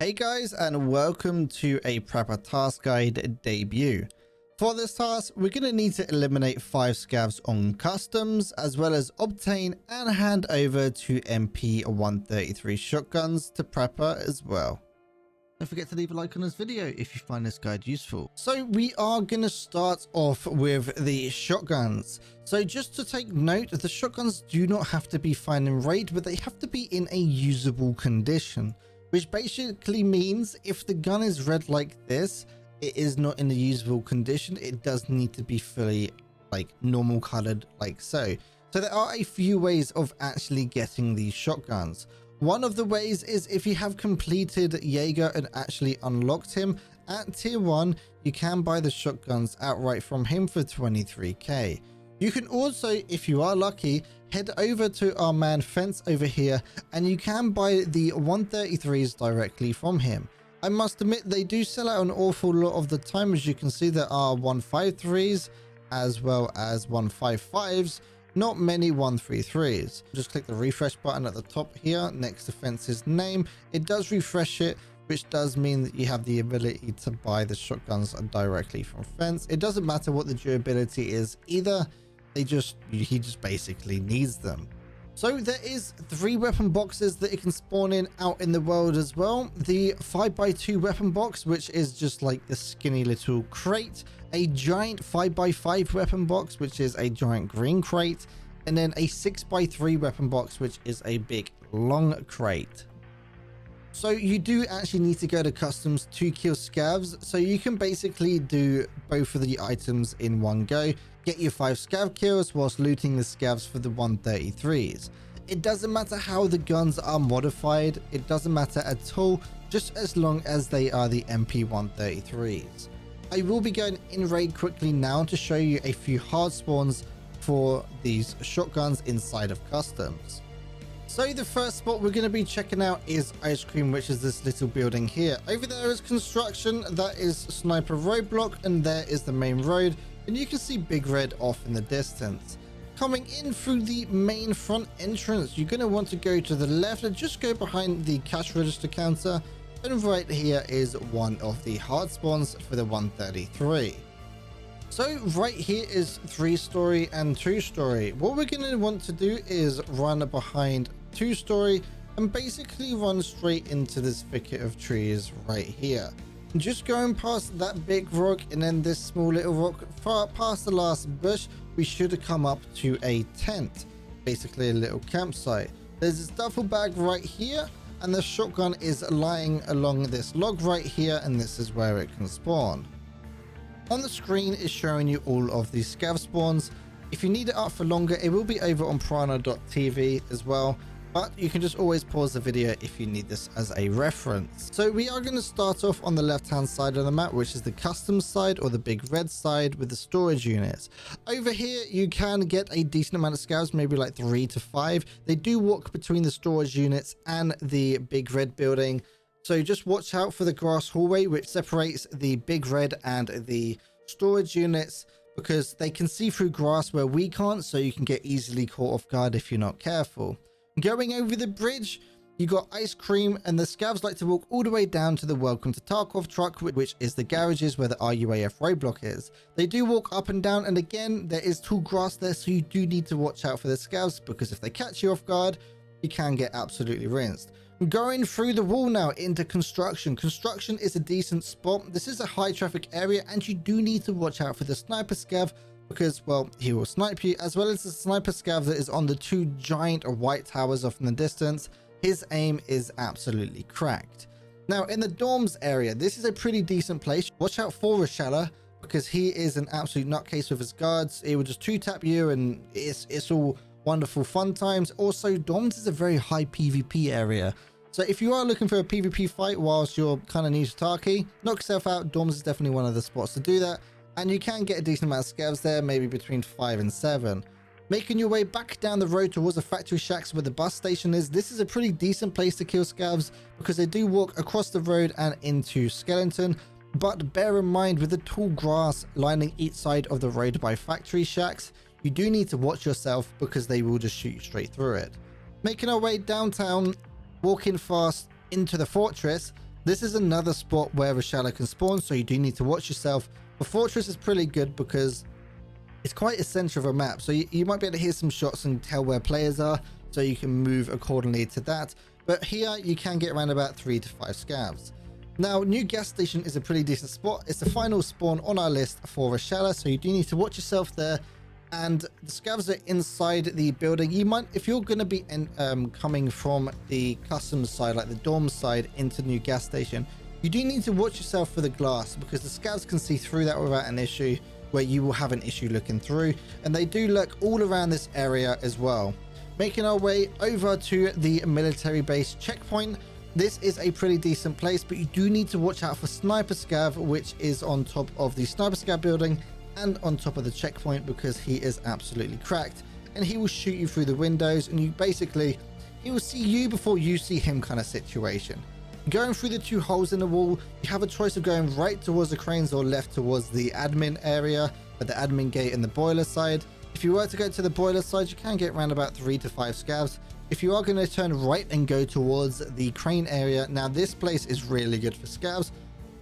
Hey guys, and welcome to a Prapor task guide debut. For this task, we're going to need to eliminate 5 scavs on customs, as well as obtain and hand over 2 MP-133 shotguns to Prapor as well. Don't forget to leave a like on this video if you find this guide useful. So we are going to start off with the shotguns. So just to take note, the shotguns do not have to be fine in raid, but they have to be in a usable condition. Which basically means if the gun is red like this, it is not in a usable condition. It does need to be fully normal colored like so. So there are a few ways of actually getting these shotguns. One of the ways is if you have completed Jaeger and actually unlocked him at tier 1, you can buy the shotguns outright from him for 23k. You can also, if you are lucky, head over to our man Fence over here and you can buy the 133s directly from him. I must admit they do sell out an awful lot of the time. As you can see, there are 153s as well as 155s, not many 133s. Just click the refresh button at the top here next to Fence's name. It does refresh it, which does mean that you have the ability to buy the shotguns directly from Fence. It doesn't matter what the durability is either. He just basically needs them. So there is 3 weapon boxes that it can spawn in out in the world as well. The 5x2 weapon box, which is just like the skinny little crate, a giant 5x5 weapon box, which is a giant green crate, and then a 6x3 weapon box, which is a big long crate. So you do actually need to go to customs to kill scavs, so you can basically do both of the items in one go. Get your 5 scav kills whilst looting the scavs for the 133s. It doesn't matter how the guns are modified, it doesn't matter at all, just as long as they are the MP-133s. I will be going in raid quickly now to show you a few hard spawns for these shotguns inside of customs. So the first spot we're going to be checking out is Ice Cream, which is this little building here. Over there is construction, that is sniper roadblock, and there is the main road, and you can see Big Red off in the distance. Coming in through the main front entrance, you're going to want to go to the left and just go behind the cash register counter, and right here is one of the hard spawns for the 133. So right here is 3-story and 2-story. What we're going to want to do is run behind 2-story and basically run straight into this thicket of trees right here. Just going past that big rock and then this small little rock, far past the last bush, we should come up to a tent, basically a little campsite. There's this duffel bag right here, and the shotgun is lying along this log right here, and this is where it can spawn. On the screen is showing you all of these scav spawns. If you need it up for longer, it will be over on Piranha.tv as well, but you can just always pause the video if you need this as a reference. So we are going to start off on the left hand side of the map, which is the custom side or the big red side with the storage units. Over here you can get a decent amount of scavs, maybe like 3 to 5. They do walk between the storage units and the big red building. So just watch out for the grass hallway, which separates the big red and the storage units, because they can see through grass where we can't, so you can get easily caught off guard if you're not careful. Going over the bridge, you got Ice Cream, and the scavs like to walk all the way down to the Welcome to Tarkov truck, which is the garages where the RUAF roadblock is. They do walk up and down, and again, there is tall grass there, so you do need to watch out for the scavs, because if they catch you off guard, you can get absolutely rinsed. Going through the wall now into construction. Construction is a decent spot. This is a high traffic area, and you do need to watch out for the sniper scav, because, well, he will snipe you, as well as the sniper scav that is on the 2 giant white towers off in the distance. His aim is absolutely cracked. Now in the dorms area, this is a pretty decent place. Watch out for Rashala, because he is an absolute nutcase with his guards. He will just 2-tap you, and it's all wonderful fun times. Also, dorms is a very high PvP area, so if you are looking for a PvP fight whilst you're kind of new to Tarky, knock yourself out. Dorms is definitely one of the spots to do that, and you can get a decent amount of scavs there, maybe between 5 and 7. Making your way back down the road towards the factory shacks where the bus station is, this is a pretty decent place to kill scavs, because they do walk across the road and into Skeleton. But bear in mind, with the tall grass lining each side of the road by factory shacks, you do need to watch yourself, because they will just shoot you straight through it. Making our way downtown, walking fast into the fortress, This is another spot where Reshala can spawn, so you do need to watch yourself. The fortress is pretty good because it's quite a center of a map, so you might be able to hear some shots and tell where players are, so you can move accordingly to that. But here you can get around about 3 to 5 scavs. Now, new gas station is a pretty decent spot. It's the final spawn on our list for Reshala, so you do need to watch yourself there. And the scavs are inside the building. You might, if you're going to be coming from the customs side, like the dorm side, into the new gas station, you do need to watch yourself for the glass, because the scavs can see through that without an issue, where you will have an issue looking through. And they do lurk all around this area as well. Making our way over to the military base checkpoint. This is a pretty decent place, but you do need to watch out for Sniper Scav, which is on top of the Sniper Scav building and on top of the checkpoint, because he is absolutely cracked and he will shoot you through the windows, and he will see you before you see him kind of situation. Going through the 2 holes in the wall, you have a choice of going right towards the cranes or left towards the admin area, at the admin gate and the boiler side. If you were to go to the boiler side, you can get around about 3 to 5 scavs. If you are going to turn right and go towards the crane area, now this place is really good for scavs.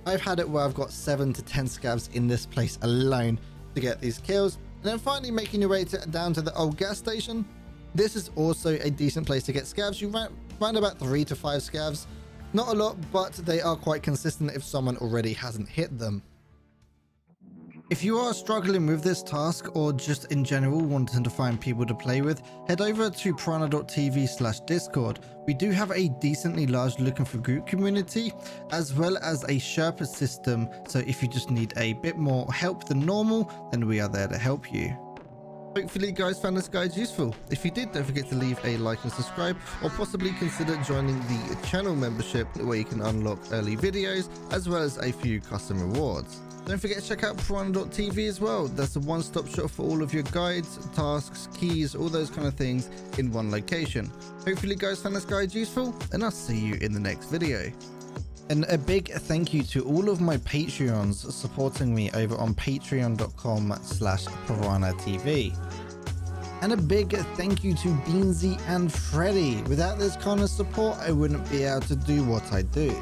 I've had it where I've got 7 to 10 scavs in this place alone to get these kills. And then finally making your way down to the old gas station. This is also a decent place to get scavs. You round about 3 to 5 scavs. Not a lot, but they are quite consistent if someone already hasn't hit them. If you are struggling with this task, or just in general wanting to find people to play with, head over to piranha.tv/discord. We do have a decently large looking for group community, as well as a Sherpa system, so if you just need a bit more help than normal, then we are there to help you. Hopefully you guys found this guide useful. If you did, don't forget to leave a like and subscribe, or possibly consider joining the channel membership, where you can unlock early videos as well as a few custom rewards. Don't forget to check out Piranha.tv as well. That's a one-stop shop for all of your guides, tasks, keys, all those kind of things in one location. Hopefully you guys found this guide useful, and I'll see you in the next video. And a big thank you to all of my Patreons supporting me over on patreon.com/PiranhaTV. And a big thank you to Beansy and Freddy. Without this kind of support, I wouldn't be able to do what I do.